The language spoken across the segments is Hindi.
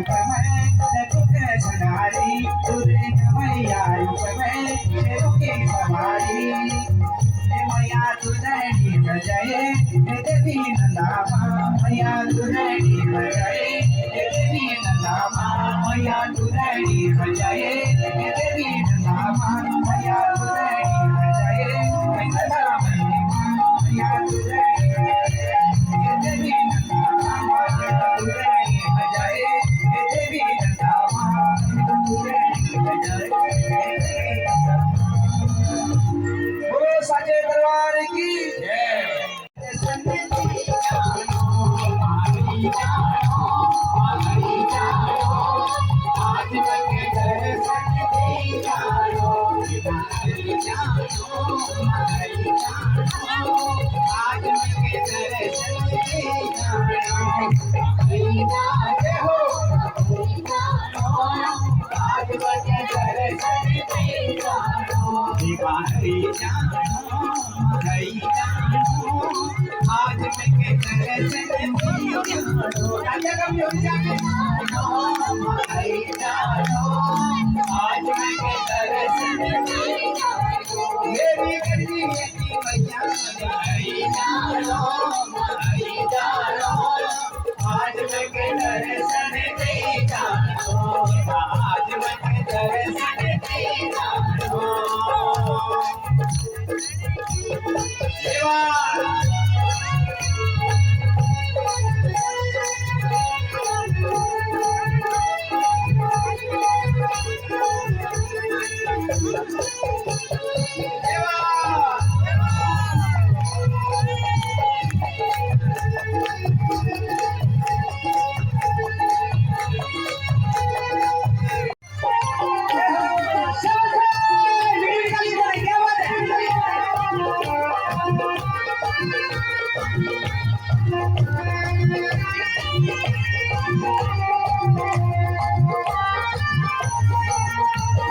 रूप में दुख सनारी दुर्गा मैया रूप में शेरों की सवारी मैया दुलड़ी बजाए देवी नंदामा मैया दुलड़ी बजाए देवी नंदामा मैया दुलड़ी बजाए देवी नंदामा मैया दुलड़ी बजाए मैया दुलड़ी देवी नंदामा दुलड़ी बजाए देवी नंदामा दुलड़ी बजाए बोलो साचे दरबार की आज मैं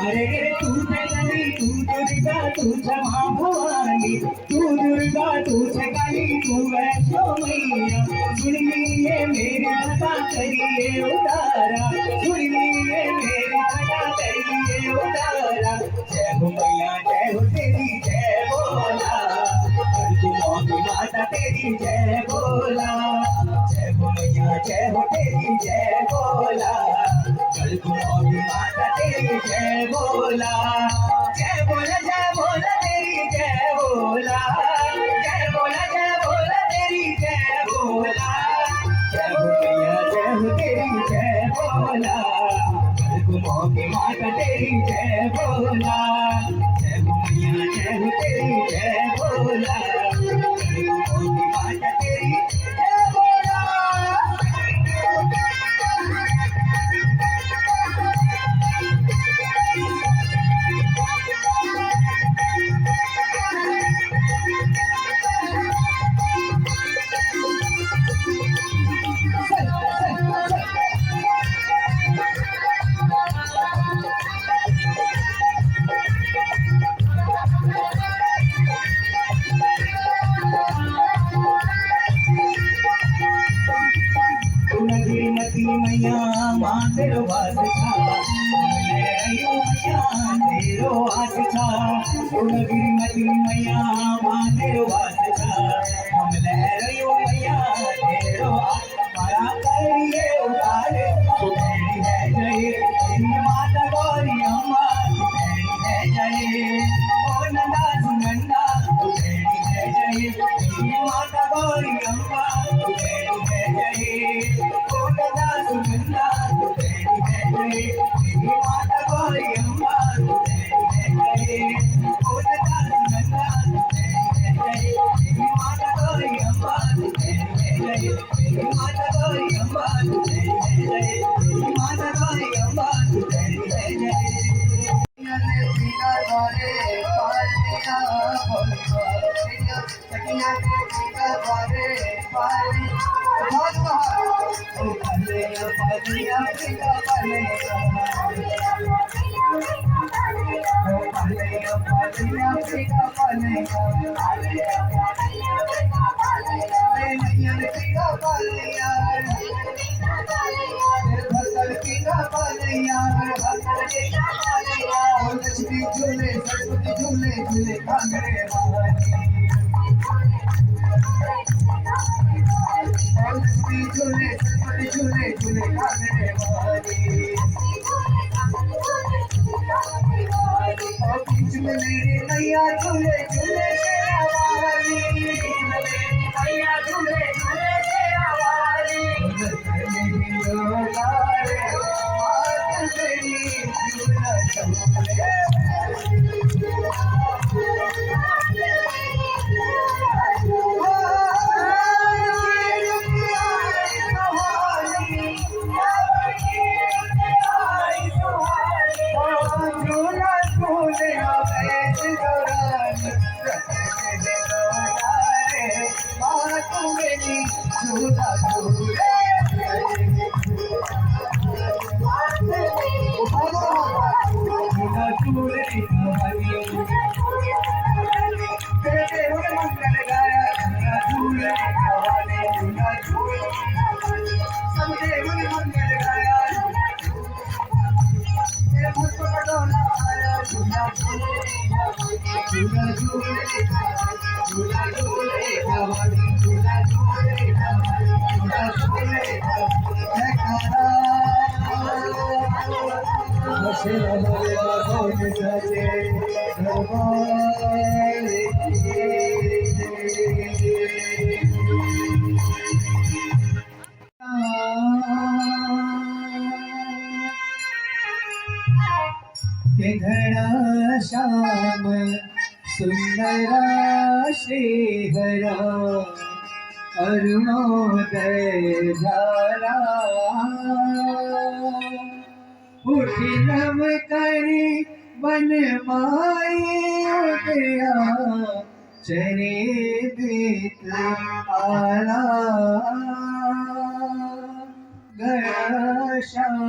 अरे तू जगली तू दुर्गा तू क्षमा भवानी तू दुर्गा तू जगली तू वैष्णो मैया सुन लिए मेरी कथा करिए उतारा सुन लिए मेरी कथा करिए उतारा जय हो मैया जय हो तेरी जय बोला तू माता तेरी जय बोला जय हो मैया जय हो तेरी जय बोला कल तू माता तेरी जय बोला जय बोला तेरी जय बोला जय बोला तेरी जय बोला जय हो मैया जय हो तेरी जय बोला कल तू माता तेरी जय बोला जय हो मैया जय हो तेरी जय बोला कल तू माता तेरी जय बोला मैया मांगरो वास था तेरो आस था गुणगिरी मती मैया मांगरो वास था हम लहरियो मैया तेरो मारा करिए उतार सुधेरी है जय तेरी माता गौरी अम्मा सुधेरी है जय ओ नंदा सुनंदा सुधेरी है जय तेरी माता गौरी अम्मा सुधेरी है जय ओ नंदा सुनंदा सुधेरी है जय तेरी माता गौरी अम्मा सुधेरी है जय ओ नंदा सुनंदा सुधेरी है जय तेरी माता गौरी अम्मा सुधेरी है जय तेरी माता गौरी अम्मा सुधेरी है जय तेरी माता गौरी अम्मा सुधेरी है जय भगत लक्ष्मी झूले सरस्वती झूले झूले कांगड़े वाली लक्ष्मी झूले सरस्वती झूले झूले कांगड़े वाली बीच में मेरी नैया झूले झूले शेरा वाली नैया झूले झूले शेरा वाली मेरी लारे बात मेरी झूला झूले के घड़ा श्याम सुंदरा श्रीहरा अरुणोदय झाला उठी नम करी बन माई उदया चरे देत आला घड़ा श्याम